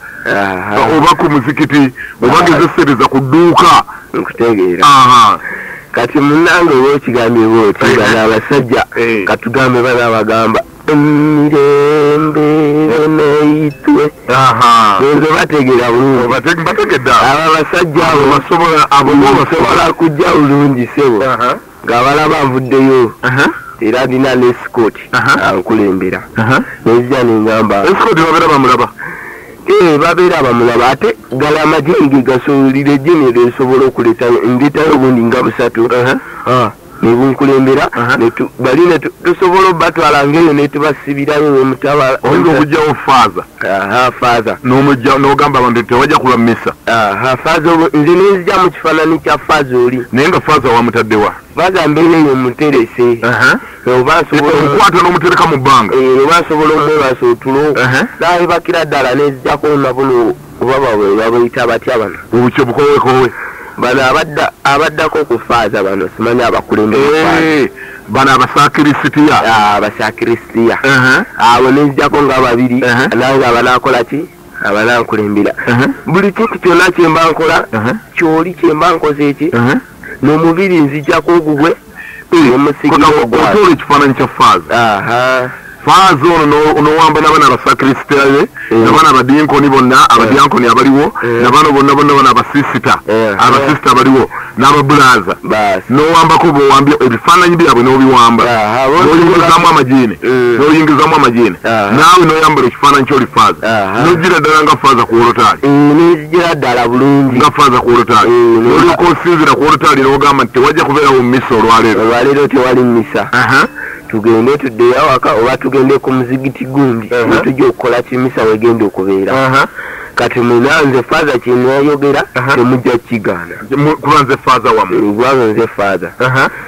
oba ku muzikiti oba gezesereza ku dduuka nkutegeera kati munnange oba okigambye bwoti bano abasajja katugambe bano abagamba emirembe neitwe nze bategeera bulungi abo abasajja abo basobola kujja bulungi sebo ng'abalaba nvuddeyo era nina l'escort ankulembera nezija nengamba escort babeera bamulaba babeera bamulaba ate gala amajiini gasobolira ejjini eryo lisobola okuleetayo ndeetayo obundi nga 3 nebunkulembera bali tusobola obatwala ngaeyo netubasibirayo wemutabala oyinza okugjawo faaza n'ogamba abantu tewajja kuba mmisa faaza nze nenzija mu kifaananyi kya faaza oli naye nga faaza wamutaddewa faaza mbeera eyo muterese okwata n'omutereka mu bbanga oba nsobola omwebasa otulo naebakira ddala nezijjako nabuno oba babayita batya bano obukyo bukowekowe bano abaddako okufaaza bano simanyi abakulembera bano abasakrisitiya abo nenzijako nga babiri nange abanakola ki abanankulembera buli kintu kyonna kyemba nkola kyoli kyemba nkoze eki n'omubiri nzijjako ogugwe omusigootola ekifaananyi kya faaza faaza ono n'owamba n'abaana abasakrisitiya be n'abaana abadinkoni bonna abadyankoni abaliwo n'abaana bonna bana abasisita abaliwo n'ababulaaza n'owambako bwowambye ebifaananyi byabwe n'obiwamba n'oyingizamu amajiini naawe n'oyambala ekifaananyi ky'oli faaza n'ogira ddala nga faaza ku wolotaali nezigira ddala bulungi nga faaza ku wolotaali n'olyoka osinzira ku wolotaali n'ogamba nti tewajja kubeerawo mu misa olwaleero tewali misa tugende tuddeyo awaka oba tugende ku muzigiti gundi netujja okukola kimisa wegenda okubeera kati munanze faaza kyenayogera temujja kigaana kuba nze faaza wamu kubanga nze faaza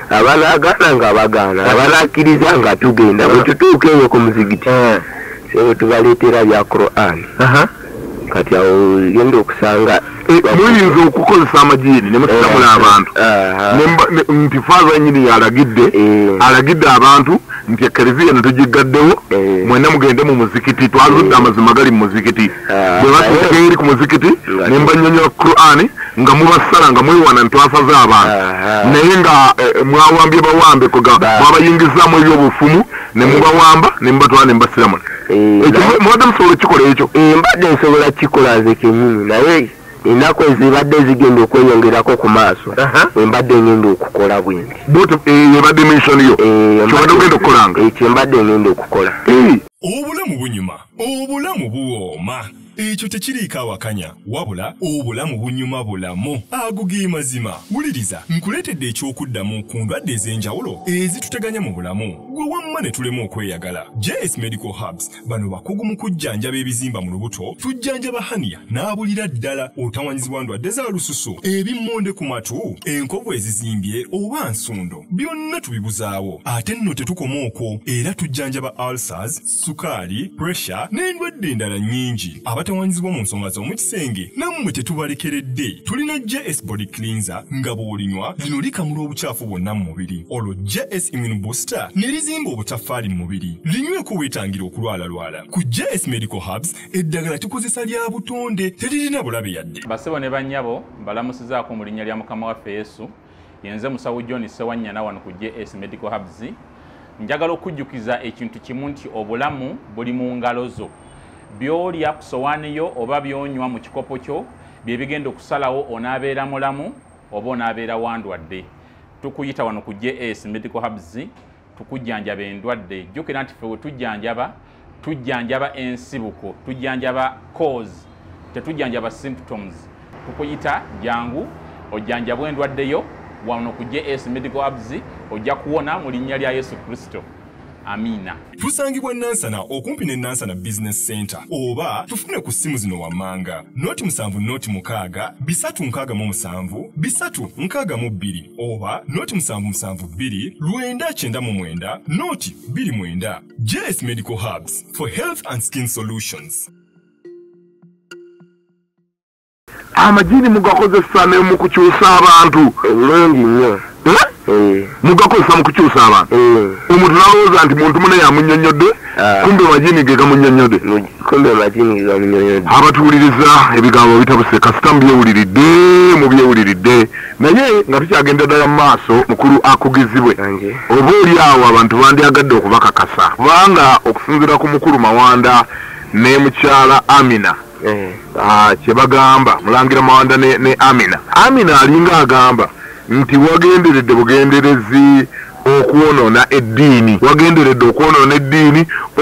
abanagaana nga bagaana abanakkiriza nga tugenda bwetutuuka eyo ku muzigiti sebo tubaleetera bya Qur'an kati awo genda okusanga muyinza okukozesa amajiini ne mukitamula abantu nti faaza nyini alagidde abantu nti ekereziya netugigaddewo mwena mugende mu muzikiti twazudde amazima gali mu muzikiti bwe batuuka eri ku muzikiti ne mbanyonyola Qur'ani nga mubasala nga mwewana ntwasaze abantu naye nga mwawambye bawambe mwabayingizaamu ebyobufumu ne mubawamba ne mubatwala ne mbasiramula ekyo mubadde musobola kikola ekyo mbadde nsobola kikola nze kennyini naye ennaku ezibadde zigenda okweyongerako ku maaso embadde ngenda okukola bwendi ebadde mission yo kyobadde ogenda okukolanga ekyo embadde ngenda okukola obulamu bunyuma obulamu buwooma ekyo tekiriiko awakanya wabula obulamu bunyuma bulamu ago ge mazima wuliriza nkuleetedde ekyokuddamu ku ndwadde ez'enjawulo ezituteganya mu bulamu gwe wamma ne tulema okweyagala. JS Medical Hubs bano bakugu mu kujjanjaba ebizimba mu lubuto, tujjanjaba hania n'abulira ddala otawanyizibwa ndwadde za lususu, ebimmonde ku matu, enkovu ezizimbye oba nsundo, byonna tubibuzaawo. Ate nno tetukoma okwo, era tujjanjaba ulcers, sukaali, pressure n'endwadde endala nnyingi. Abatawanyizibwa mu nsonga z'omukisenge nammwe tetubalekeredde. Tulina JS Body Cleanser nga bw'olinywa lino likamula obucaafu bwonna mu mubiri. Olwo JS Immune Booster ne lizimba obutafaali mu mubiri. Linyweko weetangira okulwalalwala. Ku JS Medical Hubs eddagala tukozesa lya butonde teririna bulabe yadde. Basebo ne bannyabo balamusizaako mu linnya lya Mukama waffe Yesu. Yenze musawo John Sewanyana wano ku JS Medical Hubs. Njagala okujjukiza ekintu kimu nti obulamu buli mu ngalo zo. Byolya ku sowaani yo oba byonywa mu kikopo kyo bye bigenda okusalawo onaabeera mulamu oba onaabeera wandwadde. Tukuyita wano ku JS Medical Hubs tukujjanjaba endwadde. Jjukira nti ffe we tujjanjaba ensibuko, tujjanjaba cause, tetujjanjaba symptoms. Tukuyita jangu ojjanjabwa endwadde yo wano ku JS Medical Hubs ojja kuwona mu linnya lya Yesu Kristo. Amina. Tusangibwa Nansana okumpi ne Nansana Business Center oba tufune ku simu zino wammanga noti 7 367 362 oba noti 772 999 noti 29. JS Medical Hubs for health and skin solutions. Amajini mugakozesa ne mu kukyusa abantu bulungi nnyo mugakozesa mu kukyusa abantu omuntu nalowooza nti muntu mune yamunnyonnyodde kumbe amajini ge gamunnyonnyodde abatuwuliriza ebigambo bitabuse kasita mubyewuliridde naye nga tukyagenda ddala mu maaso mukulu akugizibwe oba oli awo abantu bandyagadde okubakakasa kubanga okusinziira ku mukulu Mawanda ne mukyala Amina kyebagamba mulangira Mawanda ne Amina alinga agamba nti wagenderedde bugenderezi okwonoona eddiini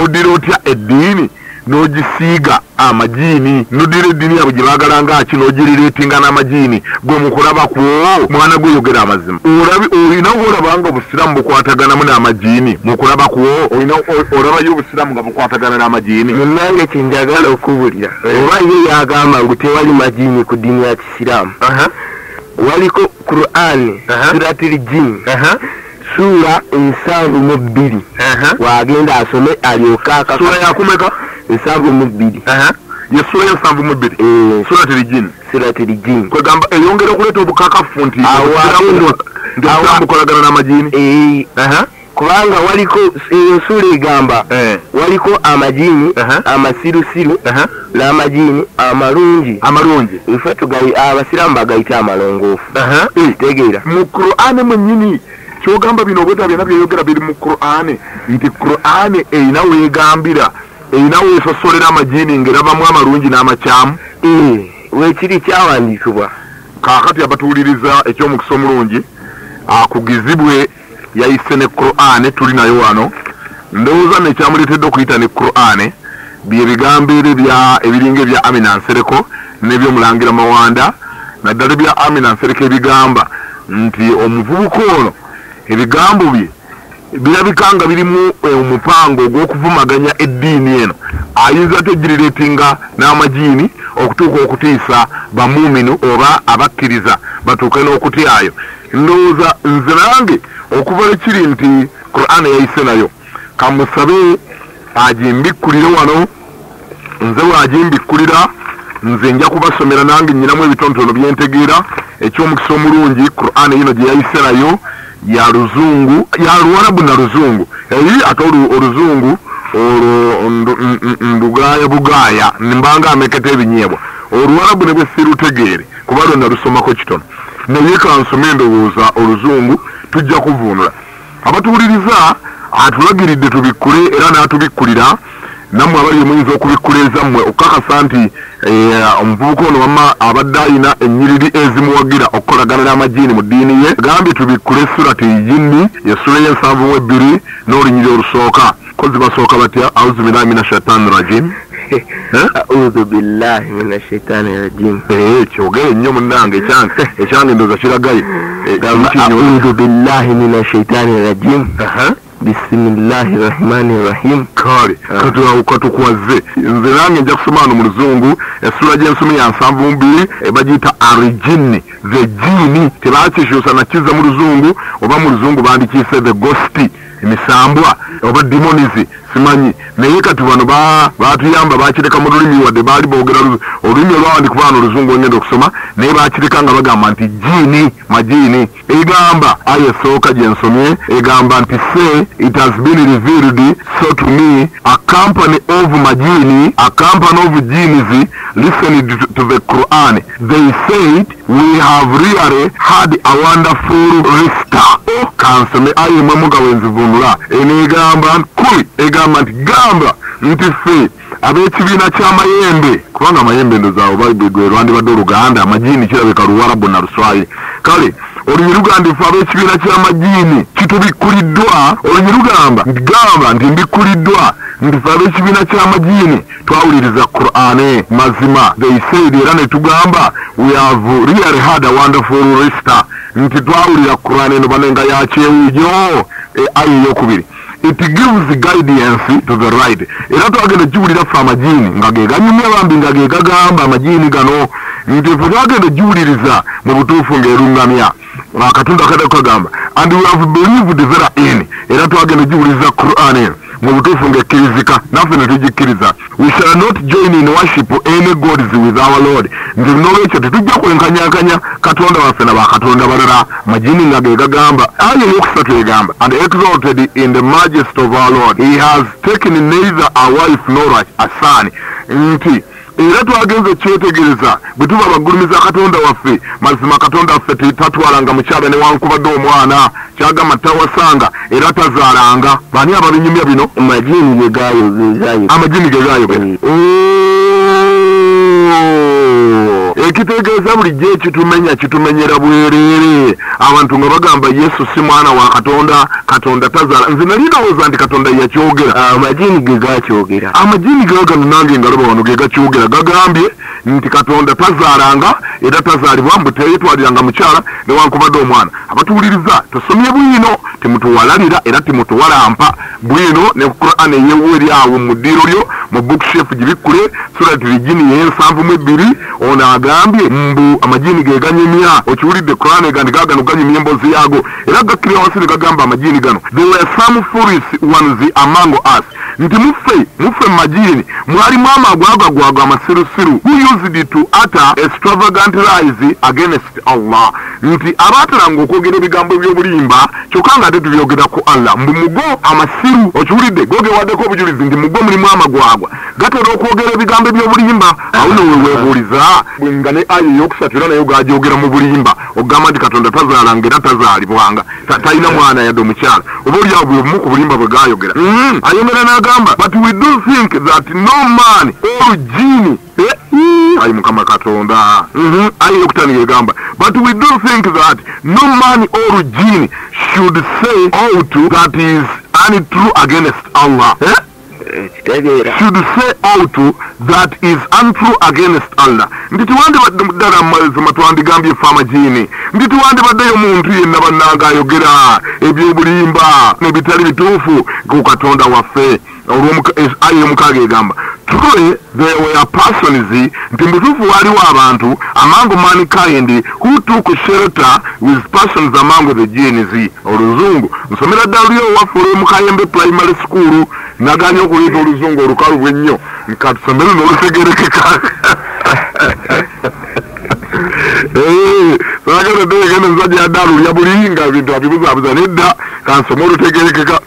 oddira otya eddiini n'ogisiiga amajiini n'oddira eddiini yabwe gye baagala ngaki n'ogirireetinga n'amajiini gwe mukulaba kwo mwana gweyogera amazima olina olabanga obusiraamu bukwataganamu n'amajiini mukulaba kwo olabayo obusiraamu nga bukwatagana n'amajiini munnange kyenjagala okubulira oba ye yagamba ngu tewali majiini ku ddiini ya kisiraamu waliko Qur'an suratul Jinn sura 72 wagenda asome alyoka sura yakumeka 72 ye sura ya 72 suratul Jinn kwegamba eyongera okuleeta obukakafu nti bukolagana n'amajiini kubanga waliko sura egamba waliko amajiini amasirusiru n'amajiini amalungi ife abasiraamu bagayita amalongoofu tegeera mu Qur'ani mwennyini kyogamba bino obweta byonna byeyogera biri mu Qur'ani nti Qur'ani erina weegambira erina weesosolera amajiini ng'erabamu amalungi n'amakyamu weekiri kyawandiikibwa kaakati abatuwuliriza eky'omukisa omulungi akugizibwe yayise ne Qur'ani tuli nayo wano ndowooza nekyamuleetedde okuyita ne Qur'ani bye bigambo ebiringa ebya Amina Nsereko n'ebyomulangira Mawanda naddala ebya Amina Nsereko ebigamba nti omuvubuka ono ebigambo bye birabika nga birimu omupango ogw'okuvumaganya eddiini eno ayinza tegirireetinga n'amajiini okutuuka okutiisa bamuuminu oba abakkiriza batuuke n'okutyayo. Ndowooza nze nange okuva lekiri nti Qur'ani yayise nayo kamusabe agimbikkulire wano nze bw'agimbikkulira nze nja kubasomera nange nnyinamu ebitonotono byentegeera eky'omukisa omulungi Qur'ani yino gye yayise nayo ya luzungu ya luwarabu na luzungu ate oluzungu ndugaya bugaya nimbanga amekete ebinyeebwa oluwarabu ne bwe sirutegeere kuba lwonna lusomako kitono naye kansome endowooza oluzungu tujja kuvuunula abatuwuliriza atulagiridde tubikkule era n'atubikkulira nammwe abali muyinza okubikkula ezammwe okukakasa nti omuvubuka ono wamma abadde ayina ennyiriri ezimuwagira okukolagana n'amajiini mu ddiini ye gambye tubikkule surati yinni yessula y'ensanvu n'olunyiri olusooka kozi basooka batya auzu billahi mina shaitani rajim a'udhu billahi mina shaitani rajim kyogere nnyo munnange ekyange ndooza kiragayo a'udhu billahi mina shaitani rajim bisimillahi rahmani rahim kale katukwaze nze nange nja kusoma wano mu luzungu essula gy'ensome ya 72 bagiyita arigini the jini tebakikyusa nakiza mu luzungu oba mu luzungu bandikiise the ghosti emisambwa oba demonizi simanyi naye kati bano batuyamba bakireka mu lulimi wadde baali boogera olulimi olwawandikibwa wano oluzungu olugenda okusoma naye bakireka nga bagamba nti jini majini egamba aya esooka gye nsomye egamba nti say it has been revealed so to me a company of majini a company of genies listened to the Quran. They said we have really had a wonderful restart. Kansome aye mwamuga wenzivunula enegamba nkuli egamba nti gamba nti ffe ab'ekibiina ky'amayembe kubanga amayembe ndozaawo balibwe lwandibadde oluganda amajini kirabika luwarabu na luswayiri kale olunyi lugamba ife ab'ekibiina ky'amajiini kitubikkuliddwa olunyi lugamba gamba nti mbikkuliddwa nti fe ab'ekibiina ky'amajiini twawuliriza Qur'an mazima they said era ne tugamba we have really had a wonderful restart nti twawulira Qur'an eno banenga yakyewuujo ayi eyokubiri it gives guidance to the right era twagenda jiwulira ffe amajiini nga geganyumya bambi nga gegagamba amajiini gano nti ffe twagenda jiwuliriza mu butuufu ng'erungamya akatundu akadde kukagamba and we have believed therein era twagenda jiwuliriza Qur'an eno mu butuufu ng'ekkirizika naffe ne tugikkiriza we shall not join in worship any gods with our Lord nti n'olwekyo tetujja kwenkanyakanya katonda waffe na bakatonda balala majini nga gegagamba aya eyokusatu egamba and exalted in the majesty of our Lord he has taken neither a wife nor a son nti era twagenze kyetegereza bwe tuba bagulumiza katonda waffe mazima katonda waffe tatwalanga mukyala newankubadde omwana kyagamba tawasanga era tazaalanga bani ababinyumya bino amajini gegayogera amajini gegayogera ekitegeeza bulijjo ekitumenya kitumenyera bwereere abantu nga bagamba yesu si mwana wa katonda katonda tazaala nze nali ndowooza nti katonda yakyogera amajini gegakyogera amajini gagano nange ngalaba wano gegakyogera gagambye nti katonda tazaalanga era tazaalibwa mbu teyetwaliranga mukyala newankubadde omwana abatuwuliriza tusomye bwino temutuwalalira era temutuwalampa bwino ne Qur'an eyewo eri awo mu ddiiro lyo mu bookshelf gibikkule surati rijini y'ensanvu-mu-ebbiri ono agambye mbu amajini geganyumya okiwulidde Qur'an egandi gagano ganyumya emboozi yaago era gakkirira wansi ne gagamba amajini gano there were some foolish ones among us nti muffe majini mwalimu amagwagagwago amasirusiru who used it to utter extravagant lies against Allah nti abaateranga okwogera ebigambo by'obulimba kyokka nga ate tubyogera ku Allah mbu mugo amasiru okiwulidde gogewaddeko obujulizi nti mugo mulimu amagwagwa gatera okwogera ebigambo by'obulimba awo neweweebuuliza nga ne aya eyokusatu era nayo gagyogera mu bulimba okugamba nti katonda tazaalanga era tazaalibwanga talina mwana yadde omukyala oba oliawo bwe bumu ku bulimba bwe gayogera ayongera n'agamba but we do think that no man or genie ayi mukama katonda ayi okutandika egamba but we do think that no man or genie should say out that is untrue against Allah should say out that is untrue against Allah nti tiwandibadde ddala mazima twandigambye ffe amajini nti tiwandibaddeyo muntu yenna bannanga ayogera ebyobulimba nebitali bituufu ku katonda waffe ayi omukaaga egamba truly there were persons nti mutuufu waaliwo abantu among mankind who took shelter with persons among the genies oluzungu nsomera ddala lyo waffe olw'omukayembe primary school naganya okuleeta oluzungu olukalu ennyo nkatusomere n'olutegerekeka tegene nzaje adalu ya bulinga bintu abibuza nedda kansomoro tegerekeka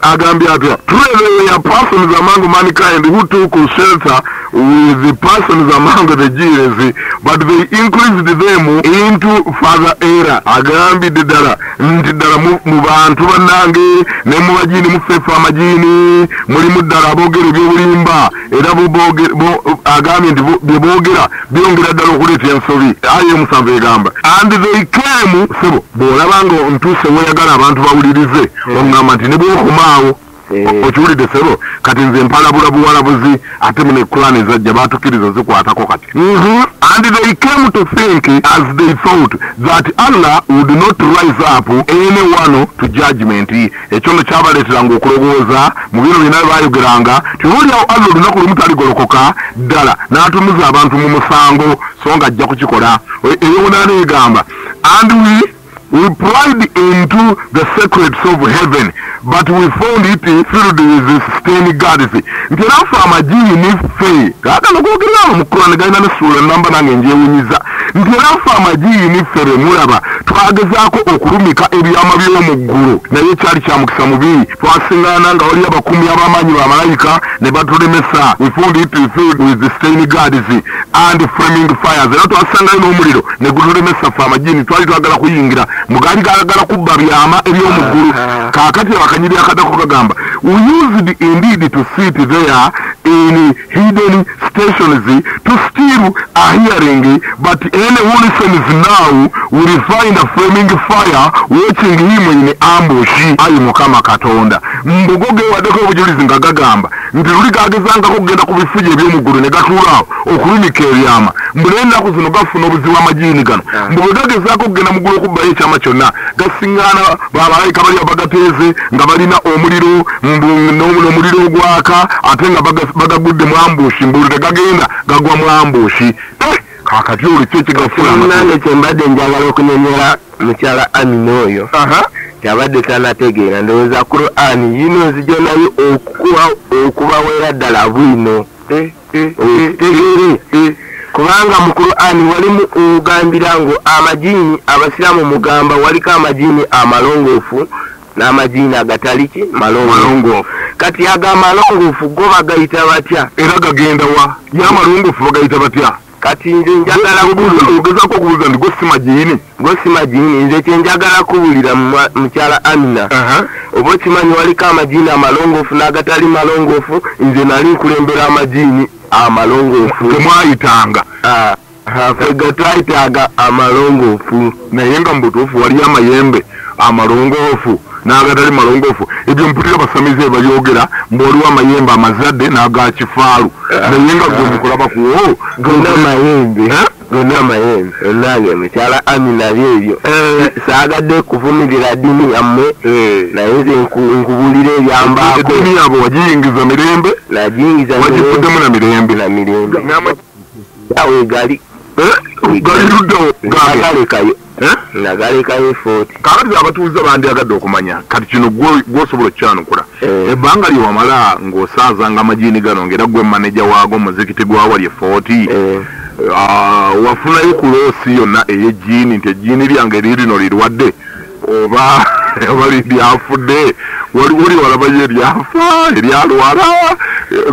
agambye atya truly are persons among mankind who took shelter with the persons among the Jews, but they increased them into further error. Agambye ddala nti ddala mu bantu bannange ne mu bajini mufefa amajini mulimu ddala aboogera ebyobulimba era agambye nti bye boogera byongera ddala okuleeta ensobi aye omusanvu egamba and they came sebo bw'olaba nga ntuuse weeyagala abantu bawulirize ongamba nti ne bwokomaawo okiwulidde sebo kati nze mpalabula buwalabuzi ate mune Quran ezajja baatukiriza zikwatako kati and they came to think as they thought that Allah would not rise up anyone to judgment. Ekyo nno kyabaleeteranga okulowooza mu bino byonna baayogeranga tiolyawo Allah olunaku lumu taligolokoka ddala n'atumiza abantu mu musango so nga ajja kukikola eyomunaana egamba and we pried into the secrets of heaven, but we found it filled with stained gods. Nti rafa amajini ni fe. Kaka nokogera mu Quran gaina ne sura namba nange njewunyiza. Nti rafa amajini ni fe mulaba. Twagezaako okulumika ebyama by'omu ggulu. Naye kyali kya mukisa mubi. Twasingana nga wali abakumi abamanyi ba malayika ne batulemesa. We found it filled with stained gods and flaming fires. Era twasanga n'omuliro ne gutulemesa fa amajini twali twagala kuyingira. Mugali galagala kubba byama eby'omuggulu kakati abakanyiri akadako kagamba we used indeed to sit there in hidden stations to steal a hearing, but anyone who listens now will find a flaming fire watching him in ambush. Ayi Mukama Katonda mbugoge wadeko obujulizi nga gagamba nti luli gagezanga kugenda ku bifuji eby'omuggulu ne gatuulaawo okulumika ebyama mbulenda zino gafuna obuzibu amajini gano mbugagezako kugenda mu ggulu okubbayo ekyama kyonna gasingana babalayika bali abagateeze nga balina omuliro n'omuliro ogwaka ate nga bagagudde mu ambushi mbulu tegagenda gagwa mu ambushi kakati olwo kyo kigafulannange kyembadde njagala okunyonyola mukyala Amina oyo kyabadde tanategeera ndowooza Quran yino nzija nayo okubaweera ddala bwino kubanga mu Quran walimu ogambira ngo amajini abasiramu mugamba waliko amajini amalongoofu n'amajini agataliki malongoofu kati aga malongoofu go bagayita batya era gagenda wa y'amalongoofu bagayita batya kati nze njagala kubuuza okubuuza ndi gosi majini nze kyenjagala kubulira mukyala Amina oba okimanyi waliko amajini amalongoofu n'agatali malongoofu nze nali nkulembera amajini amalongoofu temwayitanga ffe twayitaga amalongoofu naye nga mubutuufu wali amayembe amalongoofu n'agatali malongoofu ebyo mpulira basamize babyogera mbwoliwo amayembe amazadde n'aga kifaalu naye nga gwe mukulaba kuwo gonna amayembe onange mukyala Amina byebyo saagadde kuvumirira ddiini yammwe naye nze nkubulira ebyambaako eddiini yabo wagiyingiza mirembe wagifuddemu na mirembe awe gali luddawo gagalekayo nagalekayo 40 kakati abatuuze bandyagadde okumanya kati kino gwosobola okukyanukula ebbanga lyewamala ng'osaazanga amajini gano ng'era gwe maneja waago muzikiti gwawali 40 wafunayo ku loosi yonna ey'ejjiini nti ejjiini lyange lirino lirwadde oba lyafudde wali walabayo eryafa eryalwala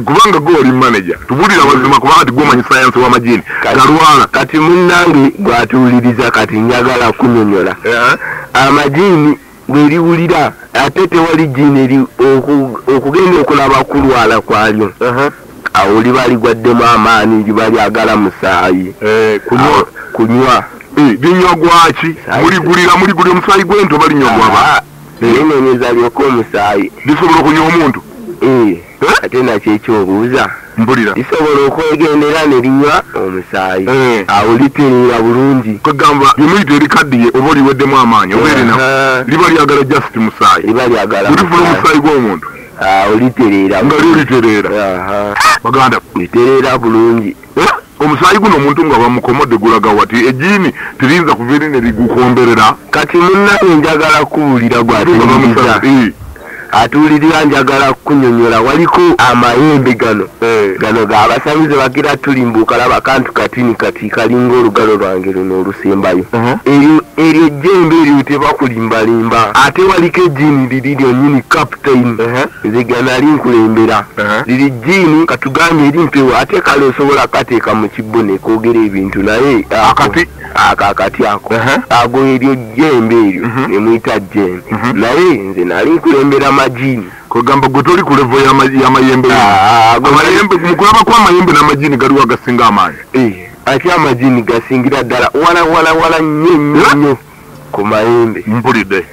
kubanga gwoli manager tubulira mazima kubanga tigwomanyi sayansi w'amajini galwala kati munnange gwatuwuliriza kati njagala kunyonyola amajini bweriwulira ate tewali jini okugenda okulaba kulwala kwalyo awo liba ligwaddemu amaanyi liba lyagala musaayi kunywa linywa gwaki muligulira omusaayi gw'ente oba linywa gwaba linenyeza lyokka omusaayi lisobola okunywa omuntu ate nakyo ekyobuuza mpulira lisobola okwegendera ne linywa omusaayi awo litereera bulungi kwegamba limuyita erikaddiye oba oliweddemu amaanyi oba erina liba lyagala just musaayi lifuna omusaayi gw'omuntu awo litereera nga lyo litereera baganda litereera bulungi omusaayi guno omuntu nga bamukomodde gulaga wati ejjiini tirinza kuva eri ne ligukomberera kati munnange njagala kuwulira gwatuyingiza atulirira njagala kunyonyola waliko amayembe gano gano gabasamize bagira tulimbuka laba kantu katini kati kalinga olugalo lwange luno olusembayo eryo jembe eryo tebakulimbalimba ate waliko ejini liri lyonyini captain zigana linkulembera liri jini katugambye erimpewo ate kale osobola kateeka mu kibbo nekoogera ebintu naye akakati ako ago eryo jembe eryo nemuyita jembe naye nze nali nkulembera majini kugamba gwe toli ku level y'amayembe amayembe mukulaba kwa amayembe n'amajini galiwo agasinga amaanyi ate amajini gasingira ddala wala nnyo ku mayembe mpulidde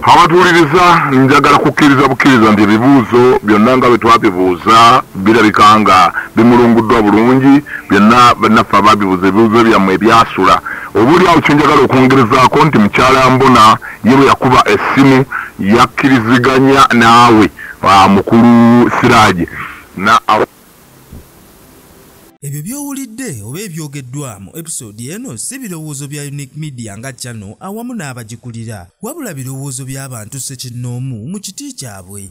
abatuuliriza njagala kukkiriza bukkiriza nti ebibuuzo byonna nga bwe twabibuuza birabika nga bimulunguddwa bulungi byonna bannaffe ababibuuza ebibuuzo byammwe ebyasula obuli awo kyenjagala okwongerezaako nti mukyala mbona ye bwe yakuba essimu yakkiriziganya naawe mukulu Siraaje ebyo byowulidde oba ebyogeddwa mu episode eno si birowoozo bya Unique Media nga channel awamu n'abagikulira wabula birowoozo by'abantu ssekinnoomu mu kiti kyabwe.